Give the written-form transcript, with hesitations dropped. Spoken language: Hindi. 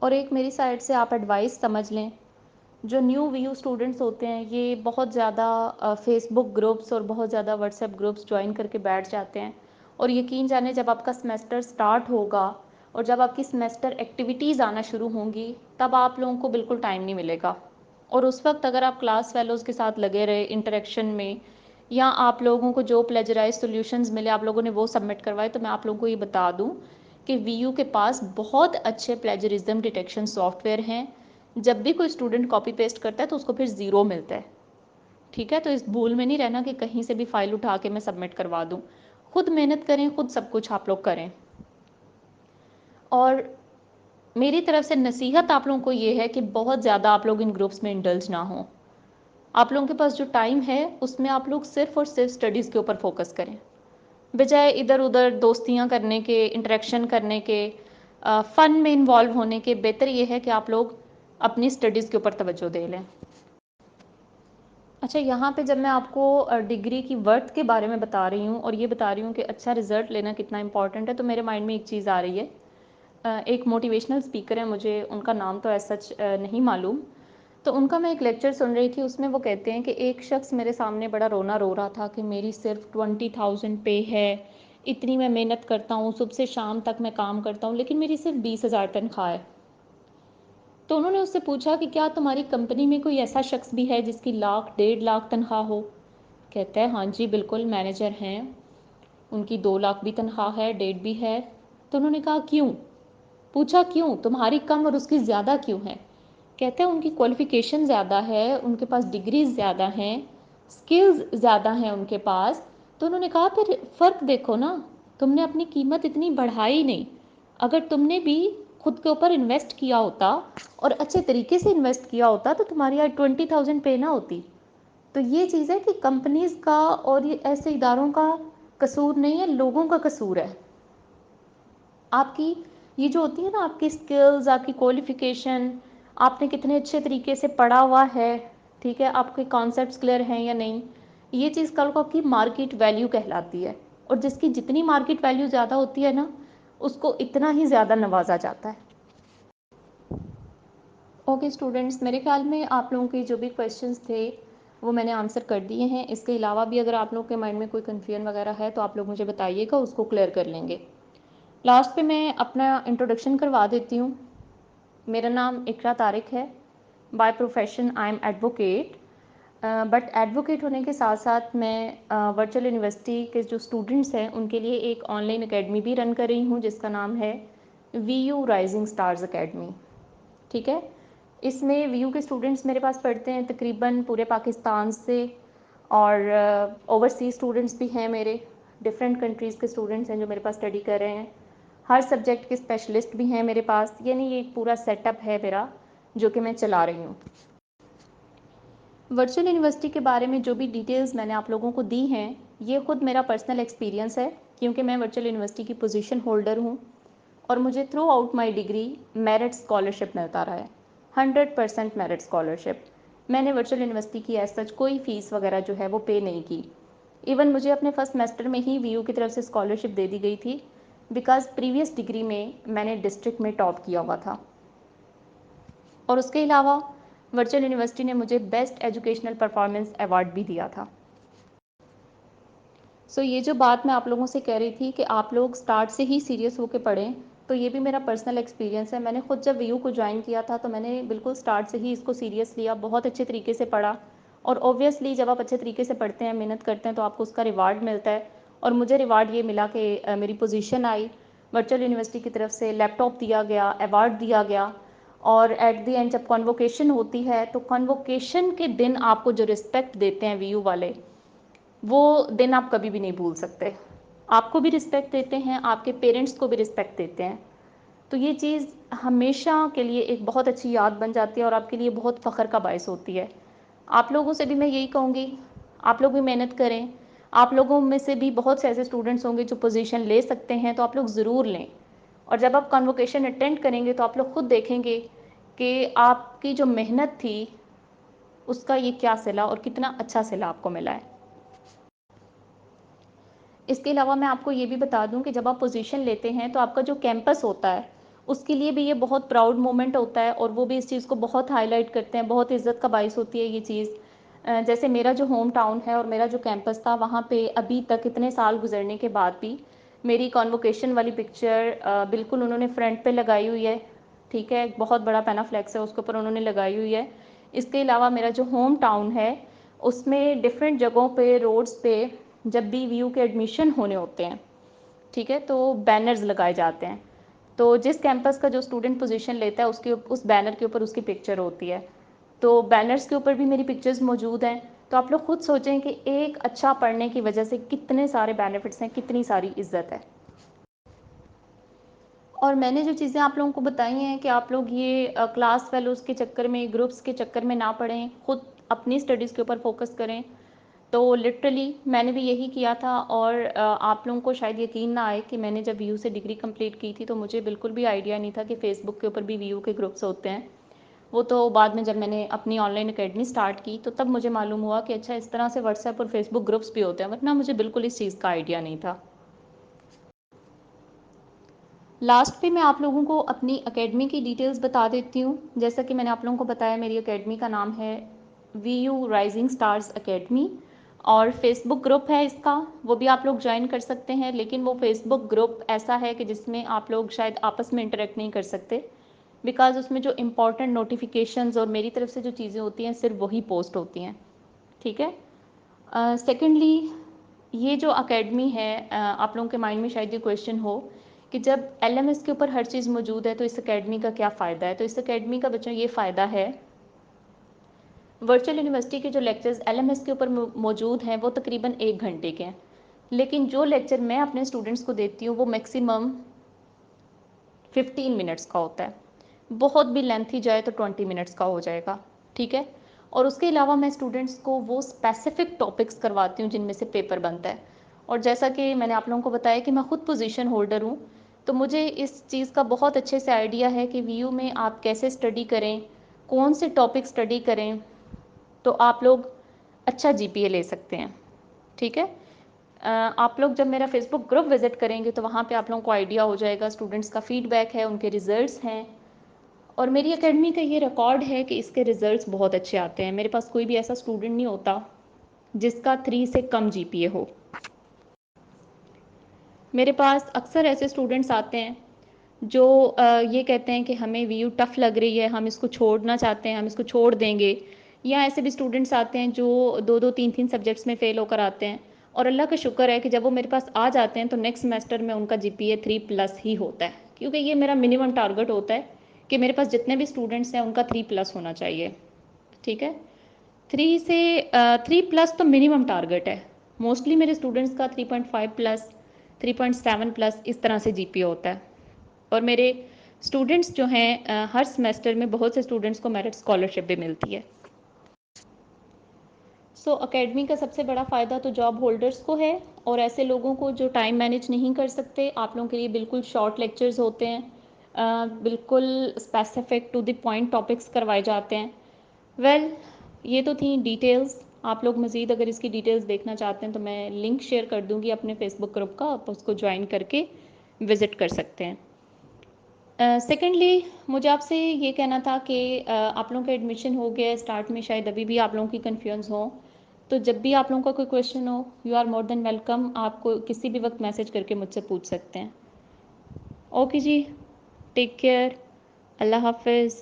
और एक मेरी साइड से आप एडवाइस समझ लें, जो न्यू वीयू स्टूडेंट्स होते हैं ये बहुत ज़्यादा फेसबुक ग्रुप्स और बहुत ज़्यादा व्हाट्सएप ग्रुप्स ज्वाइन करके बैठ जाते हैं, और यकीन जाने जब आपका सेमेस्टर स्टार्ट होगा और जब आपकी सेमेस्टर एक्टिविटीज़ आना शुरू होंगी तब आप लोगों को बिल्कुल टाइम नहीं मिलेगा। और उस वक्त अगर आप क्लास फेलोज़ के साथ लगे रहे इंटरेक्शन में, या आप लोगों को जो प्लेजराइज सॉल्यूशंस मिले आप लोगों ने वो सबमिट करवाए, तो मैं आप लोगों को ये बता दूं कि वीयू के पास बहुत अच्छे प्लेजरिज्म डिटेक्शन सॉफ्टवेयर हैं। जब भी कोई स्टूडेंट कॉपी पेस्ट करता है तो उसको फिर ज़ीरो मिलता है। ठीक है, तो इस भूल में नहीं रहना कि कहीं से भी फाइल उठा के मैं सबमिट करवा दूं। खुद मेहनत करें, खुद सब कुछ आप लोग करें। और मेरी तरफ से नसीहत आप लोगों को ये है कि बहुत ज़्यादा आप लोग इन ग्रुप्स में इंडल्ज ना हो। आप लोगों के पास जो टाइम है उसमें आप लोग सिर्फ और सिर्फ स्टडीज़ के ऊपर फोकस करें, बजाय इधर उधर दोस्तियां करने के, इंटरेक्शन करने के, फ़न में इन्वॉल्व होने के। बेहतर ये है कि आप लोग अपनी स्टडीज़ के ऊपर तवज्जो दे लें। अच्छा, यहाँ पे जब मैं आपको डिग्री की वर्थ के बारे में बता रही हूँ और ये बता रही हूँ कि अच्छा रिज़ल्ट लेना कितना इंपॉर्टेंट है, तो मेरे माइंड में एक चीज़ आ रही है। एक मोटिवेशनल स्पीकर है, मुझे उनका नाम तो एज सच नहीं मालूम। तो उनका मैं एक लेक्चर सुन रही थी, उसमें वो कहते हैं कि एक शख्स मेरे सामने बड़ा रोना रो रहा था कि मेरी सिर्फ 20,000 पे है, इतनी मैं मेहनत करता हूँ, सुबह से शाम तक मैं काम करता हूँ, लेकिन मेरी सिर्फ 20,000 तनख्वाह है। तो उन्होंने उससे पूछा कि क्या तुम्हारी कंपनी में कोई ऐसा शख्स भी है जिसकी लाख 1.5 लाख तनख्वाह हो? कहता है हाँ जी बिल्कुल, मैनेजर हैं, उनकी 2 लाख भी तनख्वाह है, 1.5 भी है। तो उन्होंने कहा क्यों? पूछा क्यों, तुम्हारी कम और उसकी ज़्यादा क्यों है? कहते हैं उनकी क्वालिफ़िकेशन ज़्यादा है, उनके पास डिग्रीज़ ज़्यादा हैं, स्किल्स ज़्यादा हैं उनके पास। तो उन्होंने कहा फिर फ़र्क देखो ना, तुमने अपनी कीमत इतनी बढ़ाई नहीं। अगर तुमने भी खुद के ऊपर इन्वेस्ट किया होता और अच्छे तरीके से इन्वेस्ट किया होता तो तुम्हारी आज 20,000 पे ना होती। तो ये चीज़ है कि कंपनीज़ का और ये ऐसे इदारों का कसूर नहीं है, लोगों का कसूर है। आपकी ये जो होती है ना, आपकी स्किल्स, आपकी क्वालिफिकेशन, आपने कितने अच्छे तरीके से पढ़ा हुआ है, ठीक है, आपके कॉन्सेप्ट्स क्लियर हैं या नहीं, ये चीज़ कल को आपकी मार्केट वैल्यू कहलाती है। और जिसकी जितनी मार्केट वैल्यू ज़्यादा होती है ना, उसको इतना ही ज़्यादा नवाजा जाता है। ओके स्टूडेंट्स, मेरे ख्याल में आप लोगों के जो भी क्वेश्चंस थे वो मैंने आंसर कर दिए हैं। इसके अलावा भी अगर आप लोगों के माइंड में कोई कन्फ्यूजन वगैरह है तो आप लोग मुझे बताइएगा, उसको क्लियर कर लेंगे। लास्ट पे मैं अपना इंट्रोडक्शन करवा देती हूँ। मेरा नाम इकरा तारिक है। By profession I am advocate, but advocate होने के साथ साथ मैं वर्चुअल यूनिवर्सिटी के जो स्टूडेंट्स हैं उनके लिए एक ऑनलाइन एकेडमी भी रन कर रही हूँ जिसका नाम है वीयू राइजिंग स्टार्स एकेडमी। ठीक है, इसमें वीयू के स्टूडेंट्स मेरे पास पढ़ते हैं तकरीबन पूरे पाकिस्तान से, और ओवरसीज स्टूडेंट्स भी हैं मेरे, डिफरेंट कंट्रीज़ के स्टूडेंट्स हैं जो मेरे पास स्टडी कर रहे हैं। हर सब्जेक्ट के स्पेशलिस्ट भी हैं मेरे पास, यानी ये एक पूरा सेटअप है मेरा जो कि मैं चला रही हूँ। वर्चुअल यूनिवर्सिटी के बारे में जो भी डिटेल्स मैंने आप लोगों को दी हैं ये ख़ुद मेरा पर्सनल एक्सपीरियंस है, क्योंकि मैं वर्चुअल यूनिवर्सिटी की पोजीशन होल्डर हूँ और मुझे through out my degree merit scholarship मिलता रहा है, 100% मेरिट स्कॉलरशिप। मैंने वर्चुअल यूनिवर्सिटी की एज सच कोई फ़ीस वगैरह जो है वो पे नहीं की। इवन मुझे अपने फर्स्ट सेमेस्टर में ही वीयू की तरफ से स्कॉलरशिप दे दी गई थी, बिकॉज प्रीवियस डिग्री में मैंने डिस्ट्रिक्ट में टॉप किया हुआ था। और उसके अलावा वर्चुअल यूनिवर्सिटी ने मुझे बेस्ट एजुकेशनल परफॉर्मेंस अवार्ड भी दिया था। सो ये जो बात मैं आप लोगों से कह रही थी कि आप लोग स्टार्ट से ही सीरियस होकर पढ़ें, तो ये भी मेरा पर्सनल एक्सपीरियंस है। मैंने खुद जब वीयू को ज्वाइन किया था तो मैंने बिल्कुल स्टार्ट से ही इसको सीरियस लिया, बहुत अच्छे तरीके से पढ़ा। और ऑब्वियसली जब आप अच्छे तरीके से पढ़ते हैं, मेहनत करते हैं, तो आपको उसका रिवार्ड मिलता है। और मुझे रिवार्ड ये मिला कि मेरी पोजीशन आई, वर्चुअल यूनिवर्सिटी की तरफ से लैपटॉप दिया गया, अवार्ड दिया गया। और एट द एंड जब कॉन्वोकेशन होती है तो कॉन्वोकेशन के दिन आपको जो रिस्पेक्ट देते हैं वीयू वाले, वो दिन आप कभी भी नहीं भूल सकते। आपको भी रिस्पेक्ट देते हैं, आपके पेरेंट्स को भी रिस्पेक्ट देते हैं। तो ये चीज़ हमेशा के लिए एक बहुत अच्छी याद बन जाती है और आपके लिए बहुत फ़ख्र का बायस होती है। आप लोगों से भी मैं यही कहूँगी, आप लोग भी मेहनत करें। आप लोगों में से भी बहुत से ऐसे स्टूडेंट्स होंगे जो पोजीशन ले सकते हैं, तो आप लोग ज़रूर लें। और जब आप कन्वोकेशन अटेंड करेंगे तो आप लोग खुद देखेंगे कि आपकी जो मेहनत थी उसका ये क्या सिला और कितना अच्छा सिला आपको मिला है। इसके अलावा मैं आपको ये भी बता दूं कि जब आप पोजीशन लेते हैं तो आपका जो कैंपस होता है उसके लिए भी ये बहुत प्राउड मोमेंट होता है और वो भी इस चीज़ को बहुत हाईलाइट करते हैं, बहुत इज़्ज़त का बाइस होती है ये चीज़। जैसे मेरा जो होम टाउन है और मेरा जो कैंपस था, वहाँ पे अभी तक इतने साल गुज़रने के बाद भी मेरी कॉन्वोकेशन वाली पिक्चर बिल्कुल उन्होंने फ्रंट पे लगाई हुई है, ठीक है? एक बहुत बड़ा पैनाफ्लेक्स है, उसके ऊपर उन्होंने लगाई हुई है। इसके अलावा मेरा जो होम टाउन है, उसमें डिफरेंट जगहों पे, रोड्स पे जब भी वीयू के एडमिशन होने होते हैं, ठीक है? तो बैनर्स लगाए जाते हैं। तो जिस कैंपस का जो स्टूडेंट पोजीशन लेता है उसके उस बैनर के ऊपर उसकी पिक्चर होती है। तो बैनर्स के ऊपर भी मेरी पिक्चर्स मौजूद हैं। तो आप लोग खुद सोचें कि एक अच्छा पढ़ने की वजह से कितने सारे बेनिफिट्स हैं, कितनी सारी इज़्ज़त है। और मैंने जो चीज़ें आप लोगों को बताई हैं कि आप लोग ये क्लास फेलोज़ के चक्कर में, ग्रुप्स के चक्कर में ना पड़ें, खुद अपनी स्टडीज़ के ऊपर फोकस करें। तो लिटरली मैंने भी यही किया था और आप लोगों को शायद यकीन ना आए कि मैंने जब वीयू से डिग्री कंप्लीट की थी तो मुझे बिल्कुल भी आइडिया नहीं था कि फ़ेसबुक के ऊपर भी वीयू के ग्रुप्स होते हैं। वो तो बाद में जब मैंने अपनी ऑनलाइन अकेडमी स्टार्ट की तो तब मुझे मालूम हुआ कि अच्छा इस तरह से व्हाट्सएप और फ़ेसबुक ग्रुप्स भी होते हैं, वरना मुझे बिल्कुल इस चीज़ का आइडिया नहीं था। लास्ट पे मैं आप लोगों को अपनी एकेडमी की डिटेल्स बता देती हूँ। जैसा कि मैंने आप लोगों को बताया, मेरी एकेडमी का नाम है वीयू राइजिंग स्टार्स एकेडमी और फेसबुक ग्रुप है इसका, वो भी आप लोग ज्वाइन कर सकते हैं। लेकिन वो फेसबुक ग्रुप ऐसा है कि जिसमें आप लोग शायद आपस में इंटरेक्ट नहीं कर सकते, बिकॉज़ उसमें जो इम्पोर्टेंट नोटिफिकेशंस और मेरी तरफ से जो चीज़ें होती हैं सिर्फ वही पोस्ट होती हैं, ठीक है? सेकेंडली, ये जो अकेडमी है, आप लोगों के माइंड में शायद ये क्वेश्चन हो कि जब एलएमएस के ऊपर हर चीज़ मौजूद है तो इस अकेडमी का क्या फ़ायदा है? तो इस अकेडमी का बच्चों ये फ़ायदा है, वर्चुअल यूनिवर्सिटी के जो लेक्चर्स एलएमएस के ऊपर मौजूद हैं वो तकरीबन 1 घंटे के हैं, लेकिन जो लेक्चर मैं अपने स्टूडेंट्स को देती हूँ वो मैक्सिमम 15 मिनट्स का होता है। बहुत भी लेंथी जाए तो 20 मिनट्स का हो जाएगा, ठीक है? और उसके अलावा मैं स्टूडेंट्स को वो स्पेसिफिक टॉपिक्स करवाती हूँ जिनमें से पेपर बनता है। और जैसा कि मैंने आप लोगों को बताया कि मैं खुद पोजीशन होल्डर हूँ, तो मुझे इस चीज़ का बहुत अच्छे से आइडिया है कि वीयू में आप कैसे स्टडी करें, कौन से टॉपिक स्टडी करें, तो आप लोग अच्छा जीपीए ले सकते हैं, ठीक है? आप लोग जब मेरा फेसबुक ग्रुप विज़िट करेंगे तो वहाँ पे आप लोगों को आइडिया हो जाएगा, स्टूडेंट्स का फीडबैक है, उनके रिज़ल्ट्स हैं और मेरी एकेडमी का ये रिकॉर्ड है कि इसके रिज़ल्ट्स बहुत अच्छे आते हैं। मेरे पास कोई भी ऐसा स्टूडेंट नहीं होता जिसका 3 से कम जीपीए हो। मेरे पास अक्सर ऐसे स्टूडेंट्स आते हैं जो ये कहते हैं कि हमें वीयू टफ़ लग रही है, हम इसको छोड़ना चाहते हैं, हम इसको छोड़ देंगे। या ऐसे भी स्टूडेंट्स आते हैं जो 2-2 3-3 सब्जेक्ट्स में फ़ेल होकर आते हैं और अल्लाह का शुक्र है कि जब वो मेरे पास आ जाते हैं तो नेक्स्ट सेमेस्टर में उनका जीपीए 3 प्लस ही होता है, क्योंकि ये मेरा मिनिमम टारगेट होता है कि मेरे पास जितने भी स्टूडेंट्स हैं उनका 3 प्लस होना चाहिए, ठीक है? 3 से 3 प्लस तो मिनिमम टारगेट है। मोस्टली मेरे स्टूडेंट्स का 3.5 प्लस, 3.7 प्लस इस तरह से जीपीए होता है। और मेरे स्टूडेंट्स जो हैं हर सेमेस्टर में बहुत से स्टूडेंट्स को मेरिट स्कॉलरशिप भी मिलती है। सो एकेडमी का सबसे बड़ा फ़ायदा तो जॉब होल्डर्स को है और ऐसे लोगों को जो टाइम मैनेज नहीं कर सकते, आप लोगों के लिए बिल्कुल शॉर्ट लेक्चर्स होते हैं, बिल्कुल specific to the point topics करवाए जाते हैं। वेल, ये तो थी डिटेल्स। आप लोग मज़ीद अगर इसकी डिटेल्स देखना चाहते हैं तो मैं लिंक शेयर कर दूँगी अपने फेसबुक ग्रुप का, आप उसको ज्वाइन करके विज़िट कर सकते हैं। सेकेंडली, मुझे आपसे ये कहना था कि आप लोगों का एडमिशन हो गया है स्टार्ट में, शायद अभी भी आप लोगों की कन्फ्यूज़ हो, तो जब भी आप लोगों का कोई क्वेश्चन हो, you are more than welcome, आपको किसी भी वक्त मैसेज करके मुझसे पूछ सकते हैं। ओके जी, टेक केयर, अल्लाह हाफ़िज़।